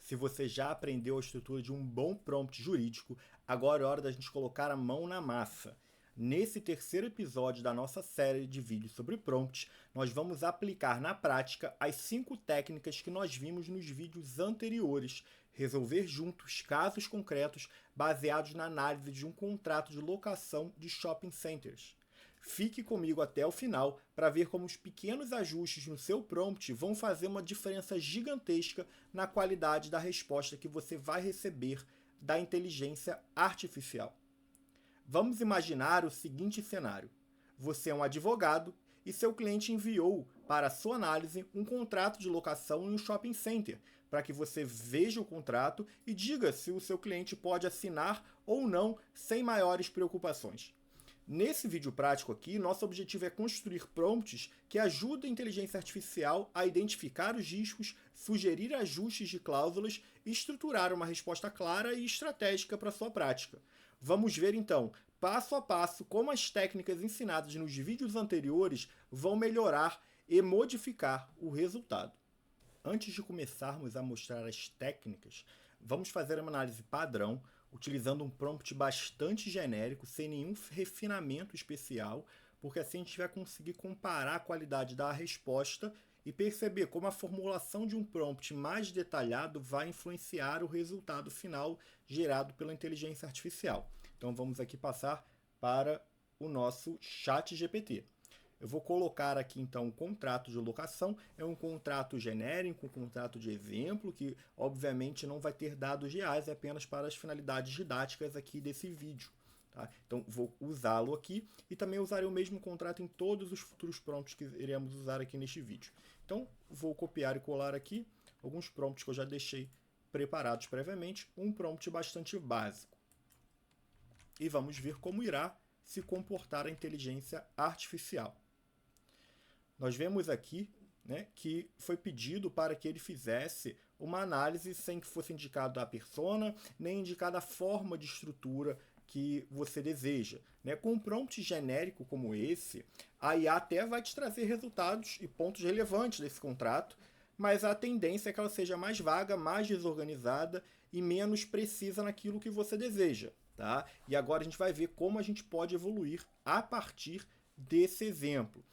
Se você já aprendeu a estrutura de um bom prompt jurídico, agora é hora da gente colocar a mão na massa. Nesse terceiro episódio da nossa série de vídeos sobre prompts, nós vamos aplicar na prática as 5 técnicas que nós vimos nos vídeos anteriores, resolver juntos casos concretos baseados na análise de um contrato de locação de shopping centers. Fique comigo até o final para ver como os pequenos ajustes no seu prompt vão fazer uma diferença gigantesca na qualidade da resposta que você vai receber da inteligência artificial. Vamos imaginar o seguinte cenário. Você é um advogado e seu cliente enviou para sua análise um contrato de locação em um shopping center, para que você veja o contrato e diga se o seu cliente pode assinar ou não sem maiores preocupações. Nesse vídeo prático aqui, nosso objetivo é construir prompts que ajudem a inteligência artificial a identificar os riscos, sugerir ajustes de cláusulas e estruturar uma resposta clara e estratégica para a sua prática. Vamos ver então, passo a passo, como as técnicas ensinadas nos vídeos anteriores vão melhorar e modificar o resultado. Antes de começarmos a mostrar as técnicas, vamos fazer uma análise padrão, utilizando um prompt bastante genérico, sem nenhum refinamento especial, porque assim a gente vai conseguir comparar a qualidade da resposta e perceber como a formulação de um prompt mais detalhado vai influenciar o resultado final gerado pela inteligência artificial. Então vamos aqui passar para o nosso ChatGPT. Eu vou colocar aqui então um contrato de locação, é um contrato genérico, um contrato de exemplo, que obviamente não vai ter dados reais, é apenas para as finalidades didáticas aqui desse vídeo. Tá? Então vou usá-lo aqui e também usarei o mesmo contrato em todos os futuros prompts que iremos usar aqui neste vídeo. Então vou copiar e colar aqui alguns prompts que eu já deixei preparados previamente, um prompt bastante básico. E vamos ver como irá se comportar a inteligência artificial. Nós vemos aqui, né, que foi pedido para que ele fizesse uma análise sem que fosse indicado a persona, nem indicada a forma de estrutura que você deseja. Né? Com um prompt genérico como esse, a IA até vai te trazer resultados e pontos relevantes desse contrato, mas a tendência é que ela seja mais vaga, mais desorganizada e menos precisa naquilo que você deseja. Tá? E agora a gente vai ver como a gente pode evoluir a partir desse exemplo.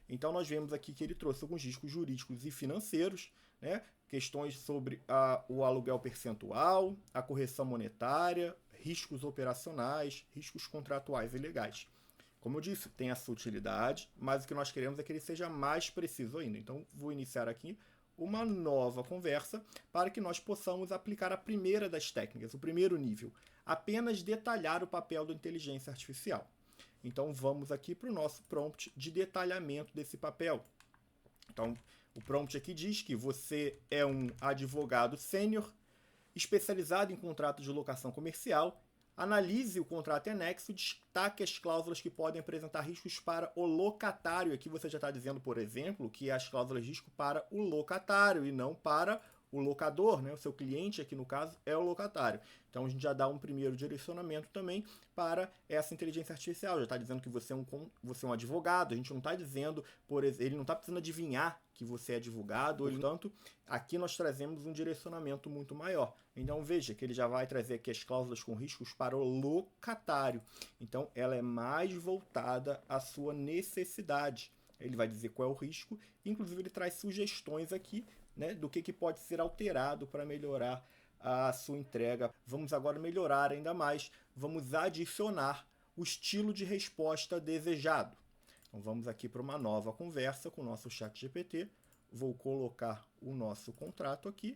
Então nós vemos aqui que ele trouxe alguns riscos jurídicos e financeiros, né? Questões sobre o aluguel percentual, a correção monetária, riscos operacionais, riscos contratuais e legais. Como eu disse, tem a sua utilidade, mas o que nós queremos é que ele seja mais preciso ainda. Então vou iniciar aqui uma nova conversa para que nós possamos aplicar a primeira das técnicas, o primeiro nível, apenas detalhar o papel da inteligência artificial. Então vamos aqui para o nosso prompt de detalhamento desse papel. Então o prompt aqui diz que você é um advogado sênior, especializado em contratos de locação comercial, analise o contrato em anexo, destaque as cláusulas que podem apresentar riscos para o locatário. Aqui você já está dizendo, por exemplo, que as cláusulas de risco para o locatário e não para o locador, né? O seu cliente aqui no caso é o locatário. Então a gente já dá um primeiro direcionamento também para essa inteligência artificial. Já está dizendo que você é um advogado, a gente não está dizendo, por exemplo, ele não está precisando adivinhar que você é advogado, portanto, aqui nós trazemos um direcionamento muito maior. Então veja que ele já vai trazer aqui as cláusulas com riscos para o locatário. Então ela é mais voltada à sua necessidade. Ele vai dizer qual é o risco, inclusive ele traz sugestões aqui, né, do que pode ser alterado para melhorar a sua entrega. Vamos agora melhorar ainda mais, vamos adicionar o estilo de resposta desejado. Então vamos aqui para uma nova conversa com o nosso ChatGPT, vou colocar o nosso contrato aqui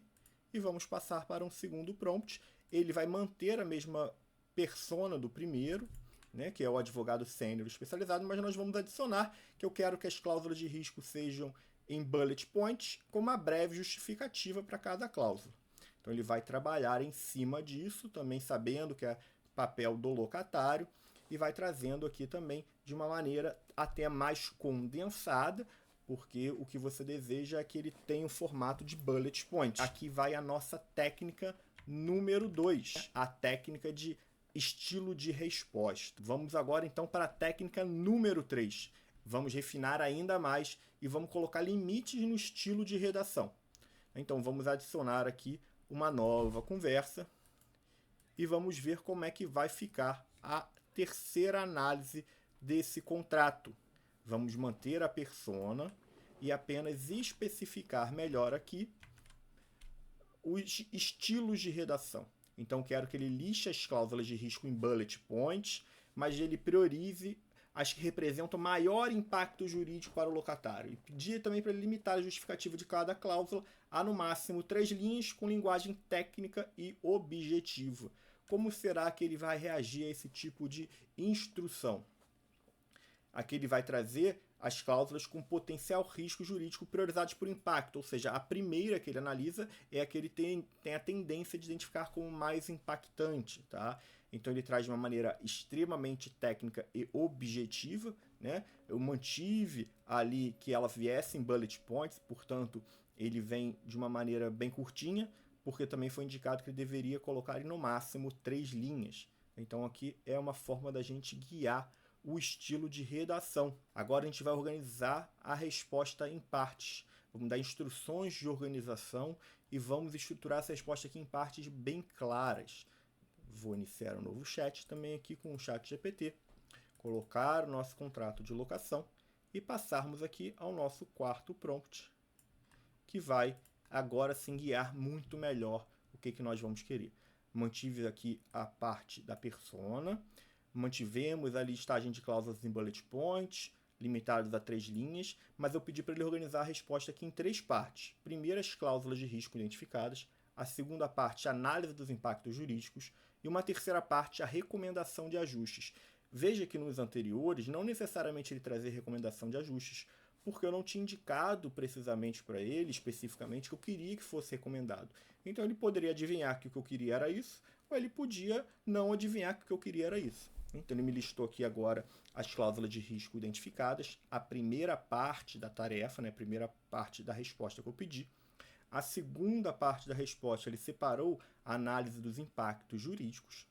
e vamos passar para um segundo prompt. Ele vai manter a mesma persona do primeiro, né, que é o advogado sênior especializado, mas nós vamos adicionar que eu quero que as cláusulas de risco sejam em bullet points, com uma breve justificativa para cada cláusula. Então ele vai trabalhar em cima disso, também sabendo que é papel do locatário, e vai trazendo aqui também de uma maneira até mais condensada, porque o que você deseja é que ele tenha o formato de bullet point. Aqui vai a nossa técnica número 2, a técnica de estilo de resposta. Vamos agora então para a técnica número 3. Vamos refinar ainda mais e vamos colocar limites no estilo de redação. Então vamos adicionar aqui uma nova conversa e vamos ver como é que vai ficar a terceira análise desse contrato. Vamos manter a persona e apenas especificar melhor aqui os estilos de redação. Então, quero que ele lixe as cláusulas de risco em bullet points, mas ele priorize as que representam maior impacto jurídico para o locatário. E pedir também para ele limitar a justificativa de cada cláusula a, no máximo, 3 linhas com linguagem técnica e objetiva. Como será que ele vai reagir a esse tipo de instrução? Aqui ele vai trazer as cláusulas com potencial risco jurídico priorizados por impacto, ou seja, a primeira que ele analisa é a que ele tem a tendência de identificar como mais impactante, tá? Então ele traz de uma maneira extremamente técnica e objetiva, né? Eu mantive ali que ela viesse em bullet points, portanto ele vem de uma maneira bem curtinha, porque também foi indicado que ele deveria colocar no máximo 3 linhas. Então aqui é uma forma da gente guiar o estilo de redação. Agora a gente vai organizar a resposta em partes. Vamos dar instruções de organização e vamos estruturar essa resposta aqui em partes bem claras. Vou iniciar um novo chat também aqui com o ChatGPT, colocar o nosso contrato de locação e passarmos aqui ao nosso quarto prompt, que vai agora sim guiar muito melhor o que nós vamos querer. Mantive aqui a parte da persona, mantivemos a listagem de cláusulas em bullet points, limitados a 3 linhas, mas eu pedi para ele organizar a resposta aqui em 3 partes. Primeiro, as cláusulas de risco identificadas, a segunda parte, a análise dos impactos jurídicos, e uma terceira parte, a recomendação de ajustes. Veja que nos anteriores, não necessariamente ele trazia recomendação de ajustes, porque eu não tinha indicado precisamente para ele, especificamente, que eu queria que fosse recomendado. Então ele poderia adivinhar que o que eu queria era isso, ou ele podia não adivinhar que o que eu queria era isso. Então ele me listou aqui agora as cláusulas de risco identificadas, a primeira parte da tarefa, né, a primeira parte da resposta que eu pedi. A segunda parte da resposta ele separou a análise dos impactos jurídicos.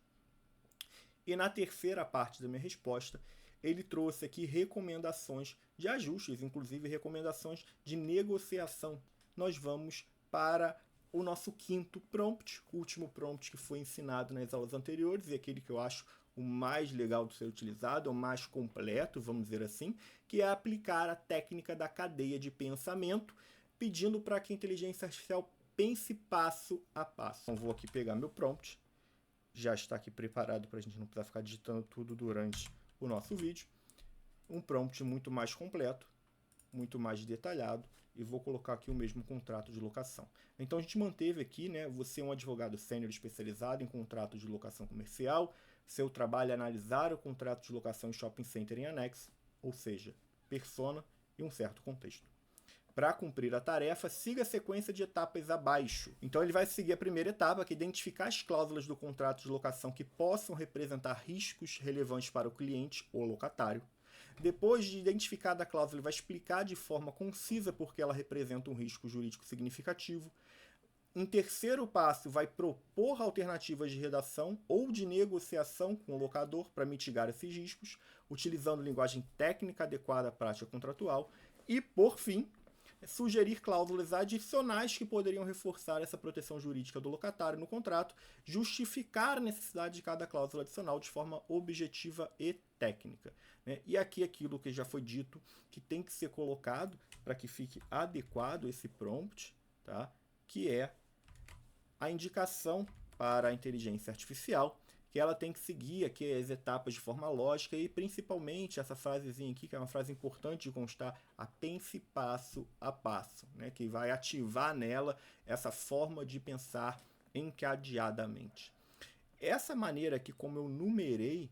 E na terceira parte da minha resposta, ele trouxe aqui recomendações de ajustes, inclusive recomendações de negociação. Nós vamos para o nosso quinto prompt, o último prompt que foi ensinado nas aulas anteriores, e aquele que eu acho o mais legal de ser utilizado, o mais completo, vamos dizer assim, que é aplicar a técnica da cadeia de pensamento, pedindo para que a inteligência artificial pense passo a passo. Então, vou aqui pegar meu prompt, já está aqui preparado para a gente não precisar ficar digitando tudo durante o nosso vídeo. Um prompt muito mais completo, muito mais detalhado, e vou colocar aqui o mesmo contrato de locação. Então a gente manteve aqui, né, você é um advogado sênior especializado em contrato de locação comercial, seu trabalho é analisar o contrato de locação em shopping center em anexo, ou seja, persona e um certo contexto. Para cumprir a tarefa, siga a sequência de etapas abaixo. Então ele vai seguir a primeira etapa, que é identificar as cláusulas do contrato de locação que possam representar riscos relevantes para o cliente ou locatário. Depois de identificada a cláusula, ele vai explicar de forma concisa porque ela representa um risco jurídico significativo. Em terceiro passo, vai propor alternativas de redação ou de negociação com o locador para mitigar esses riscos, utilizando linguagem técnica adequada à prática contratual. E, por fim, sugerir cláusulas adicionais que poderiam reforçar essa proteção jurídica do locatário no contrato, justificar a necessidade de cada cláusula adicional de forma objetiva e técnica. E aqui aquilo que já foi dito, que tem que ser colocado para que fique adequado esse prompt, tá? Que é a indicação para a inteligência artificial, que ela tem que seguir aqui as etapas de forma lógica e principalmente essa frasezinha aqui, que é uma frase importante de constar, a pense passo a passo, né, que vai ativar nela essa forma de pensar encadeadamente. Essa maneira aqui, como eu numerei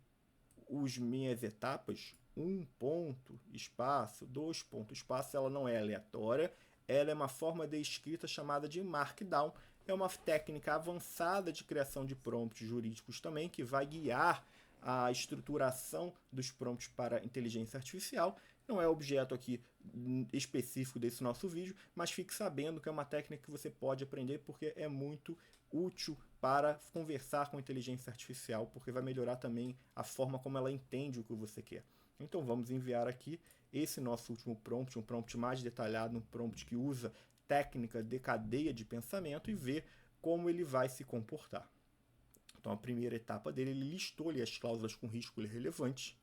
as minhas etapas, 1 ponto, espaço, 2 pontos, espaço, ela não é aleatória, ela é uma forma de escrita chamada de Markdown. É uma técnica avançada de criação de prompts jurídicos também, que vai guiar a estruturação dos prompts para inteligência artificial. Não é objeto aqui específico desse nosso vídeo, mas fique sabendo que é uma técnica que você pode aprender porque é muito útil para conversar com a inteligência artificial, porque vai melhorar também a forma como ela entende o que você quer. Então vamos enviar aqui esse nosso último prompt, um prompt mais detalhado, um prompt que usa técnica de cadeia de pensamento, e ver como ele vai se comportar. Então, a primeira etapa dele, ele listou ali as cláusulas com risco relevante.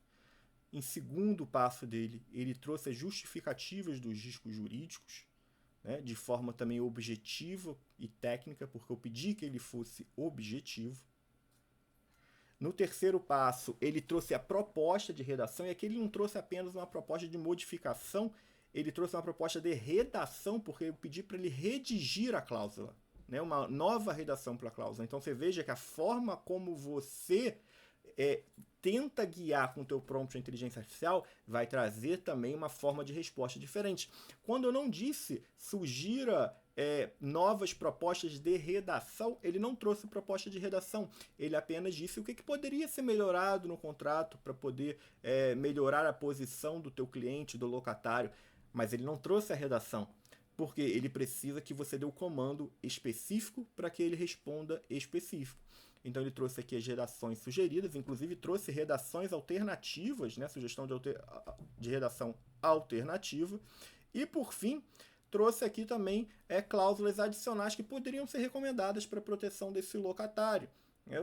Em segundo passo dele, ele trouxe as justificativas dos riscos jurídicos, né, de forma também objetiva e técnica, porque eu pedi que ele fosse objetivo. No terceiro passo, ele trouxe a proposta de redação, e aqui ele não trouxe apenas uma proposta de modificação, ele trouxe uma proposta de redação, porque eu pedi para ele redigir a cláusula, né, uma nova redação para a cláusula. Então você veja que a forma como você tenta guiar com o teu prompt a inteligência artificial vai trazer também uma forma de resposta diferente. Quando eu não disse sugira novas propostas de redação, ele não trouxe proposta de redação, ele apenas disse o que poderia ser melhorado no contrato para poder melhorar a posição do teu cliente, do locatário, mas ele não trouxe a redação, porque ele precisa que você dê o comando específico para que ele responda específico. Então ele trouxe aqui as redações sugeridas, inclusive trouxe redações alternativas, né? Sugestão de redação alternativa. E por fim, trouxe aqui também cláusulas adicionais que poderiam ser recomendadas para a proteção desse locatário,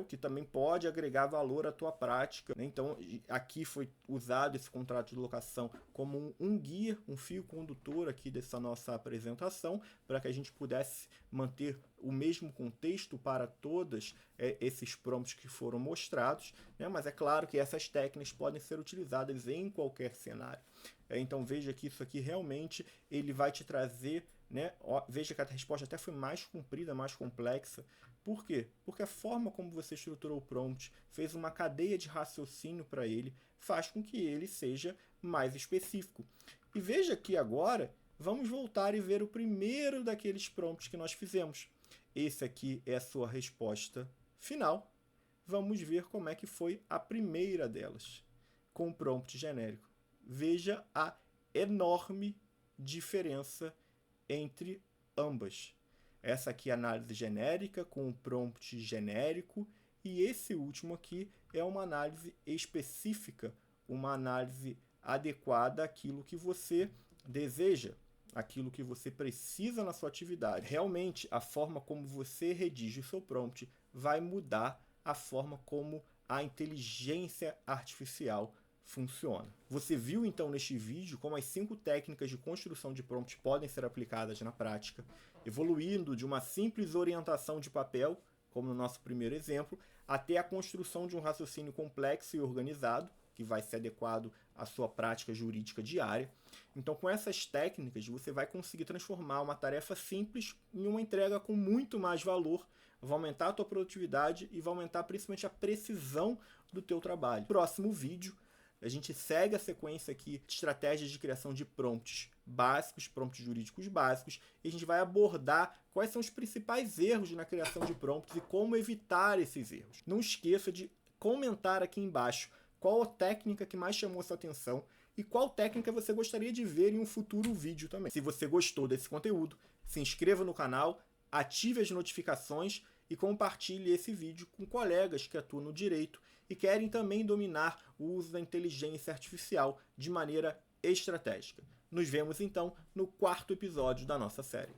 o que também pode agregar valor à tua prática. Então, aqui foi usado esse contrato de locação como um guia, um fio condutor aqui dessa nossa apresentação, para que a gente pudesse manter o mesmo contexto para todos esses prompts que foram mostrados, né? Mas é claro que essas técnicas podem ser utilizadas em qualquer cenário. Então, veja que isso aqui realmente ele vai te trazer, né? Veja que a resposta até foi mais comprida, mais complexa. Por quê? Porque a forma como você estruturou o prompt, fez uma cadeia de raciocínio para ele, faz com que ele seja mais específico. E veja que agora, vamos voltar e ver o primeiro daqueles prompts que nós fizemos. Esse aqui é a sua resposta final. Vamos ver como é que foi a primeira delas, com o prompt genérico. Veja a enorme diferença entre ambas. Essa aqui é a análise genérica com um prompt genérico, e esse último aqui é uma análise específica, uma análise adequada àquilo que você deseja, aquilo que você precisa na sua atividade. Realmente, a forma como você redige o seu prompt vai mudar a forma como a inteligência artificial funciona. Você viu então neste vídeo como as 5 técnicas de construção de prompt podem ser aplicadas na prática, evoluindo de uma simples orientação de papel, como no nosso primeiro exemplo, até a construção de um raciocínio complexo e organizado, que vai ser adequado à sua prática jurídica diária. Então, com essas técnicas, você vai conseguir transformar uma tarefa simples em uma entrega com muito mais valor, vai aumentar a tua produtividade e vai aumentar principalmente a precisão do teu trabalho. Próximo vídeo, a gente segue a sequência aqui de estratégias de criação de prompts básicos, prompts jurídicos básicos, e a gente vai abordar quais são os principais erros na criação de prompts e como evitar esses erros. Não esqueça de comentar aqui embaixo qual a técnica que mais chamou sua atenção e qual técnica você gostaria de ver em um futuro vídeo também. Se você gostou desse conteúdo, se inscreva no canal, ative as notificações e compartilhe esse vídeo com colegas que atuam no direito e querem também dominar o uso da inteligência artificial de maneira estratégica. Nos vemos então no 4º episódio da nossa série.